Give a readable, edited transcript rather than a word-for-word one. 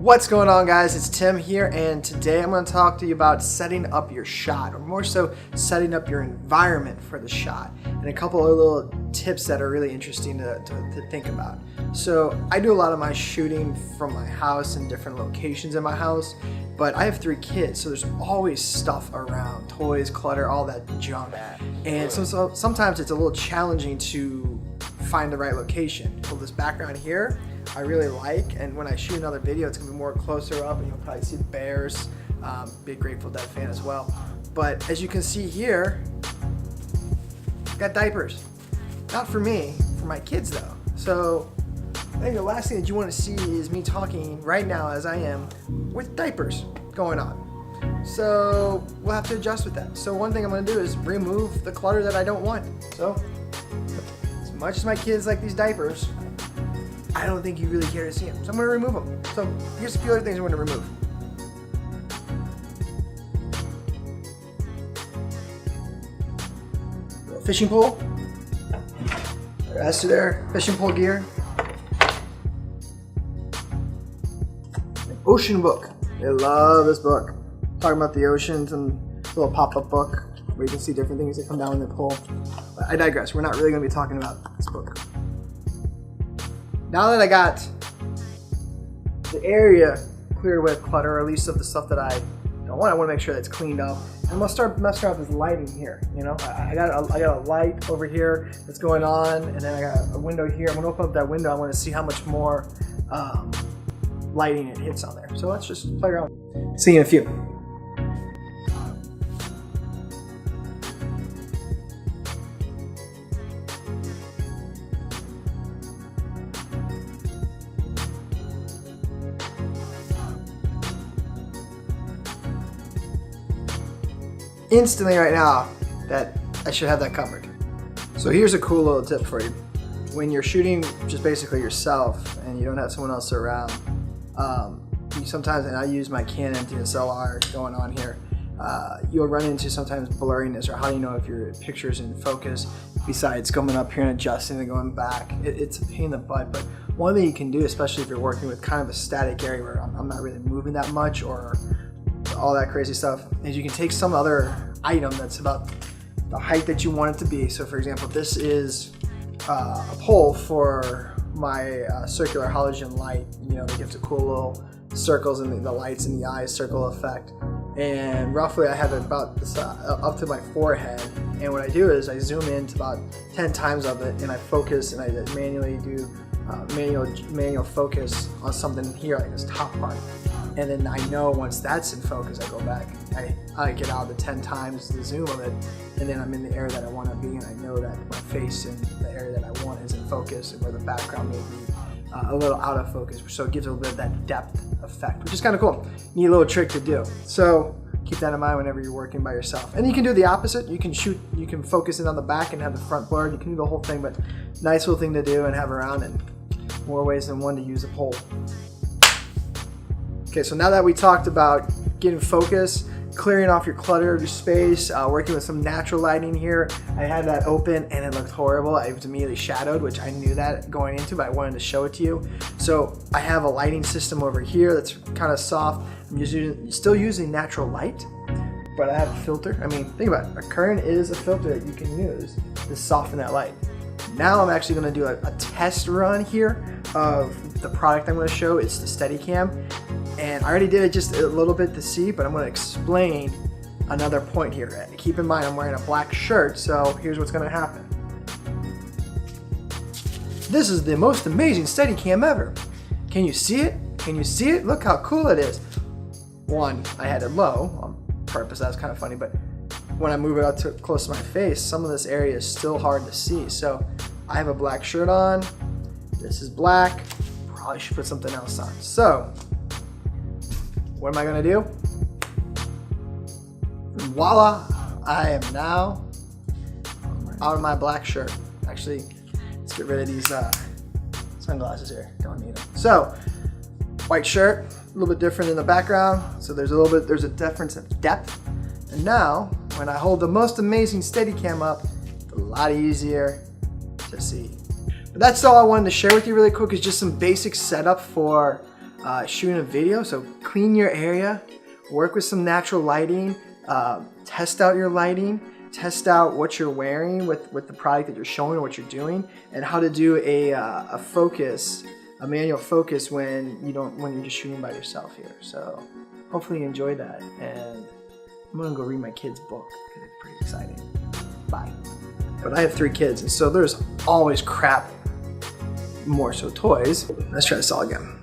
What's going on, guys? It's Tim here, and today I'm going to talk to you about setting up your shot, or more so setting up your environment for the shot, and a couple of little tips that are really interesting to think about. So I do a lot of my shooting from my house in different locations in my house, but I have 3 kids, so there's always stuff around, toys, clutter, all that junk, and so sometimes it's a little challenging to find the right location. Well, this background here I really like, and when I shoot another video it's gonna be more closer up and you'll probably see bears. Big Grateful Dead fan as well. But as you can see here, I've got diapers. Not for me, for my kids though. So I think the last thing that you want to see is me talking right now as I am with diapers going on. So we'll have to adjust with that. So one thing I'm going to do is remove the clutter that I don't want. So as much as my kids like these diapers, I don't think you really care to see them. So I'm going to remove them. So here's a few other things I'm going to remove. Fishing pole. As to their fishing pole gear. An ocean book. I love this book. Talking about the oceans, and a little pop-up book where you can see different things that come down in the pool. But I digress. We're not really going to be talking about this book. Now that I got the area clear with clutter, or at least of the stuff that I don't want, I want to make sure that it's cleaned up. And I'm gonna start messing around with this lighting here. You know, I got a light over here that's going on, and then I got a window here. I'm gonna open up that window. I want to see how much more lighting it hits on there. So let's just play around. See you in a few. Instantly right now that I should have that covered. So here's a cool little tip for you. When you're shooting just basically yourself and you don't have someone else around, you sometimes, and I use my Canon DSLR going on here, you'll run into sometimes blurriness, or how do you know if your picture's in focus besides coming up here and adjusting and going back. It's a pain in the butt, but one thing you can do, especially if you're working with kind of a static area where I'm not really moving that much or all that crazy stuff, is you can take some other item that's about the height that you want it to be. So for example, this is a pole for my circular halogen light, you know, that gives a cool little circles and the lights in the eyes circle effect. And roughly I have it about this, up to my forehead, and what I do is I zoom in to about 10 times of it, and I focus, and I manually do manual focus on something here, like this top part. And then I know once that's in focus, I go back, I get out the 10 times the zoom of it, and then I'm in the area that I want to be, and I know that my face and the area that I want is in focus, and where the background may be a little out of focus. So it gives a little bit of that depth effect, which is kind of cool. Neat little trick to do. So keep that in mind whenever you're working by yourself. And you can do the opposite. You can focus it on the back and have the front blurred. You can do the whole thing, but nice little thing to do and have around, and more ways than one to use a pole. Okay, so now that we talked about getting focus, clearing off your clutter of your space, working with some natural lighting here. I had that open and it looked horrible. I was immediately shadowed, which I knew that going into, but I wanted to show it to you. So I have a lighting system over here that's kind of soft. I'm still using natural light, but I have a filter. I mean, think about it. A current is a filter that you can use to soften that light. Now I'm actually going to do a test run here of the product I'm going to show. It's the Steadicam. And I already did it just a little bit to see, but I'm going to explain another point here. Keep in mind I'm wearing a black shirt, so here's what's going to happen. This is the most amazing Steadicam ever. Can you see it? Can you see it? Look how cool it is. One, I had it low on purpose. That was kind of funny, but when I move it out to close to my face, some of this area is still hard to see. So I have a black shirt on. This is black. Probably should put something else on. So what am I gonna do? Voila! I am now out of my black shirt. Actually, let's get rid of these sunglasses here. Don't need them. So, white shirt, a little bit different in the background. So there's a difference of depth. And now, when I hold the most amazing Steadicam up, it's a lot easier to see. But that's all I wanted to share with you really quick, is just some basic setup for shooting a video, so clean your area, work with some natural lighting, test out your lighting, test out what you're wearing with the product that you're showing, what you're doing, and how to do a manual focus when you're just shooting by yourself here. So hopefully you enjoyed that, and I'm gonna go read my kid's book because it's pretty exciting. Bye. But I have 3 kids, and so there's always crap, more so toys. Let's try this all again.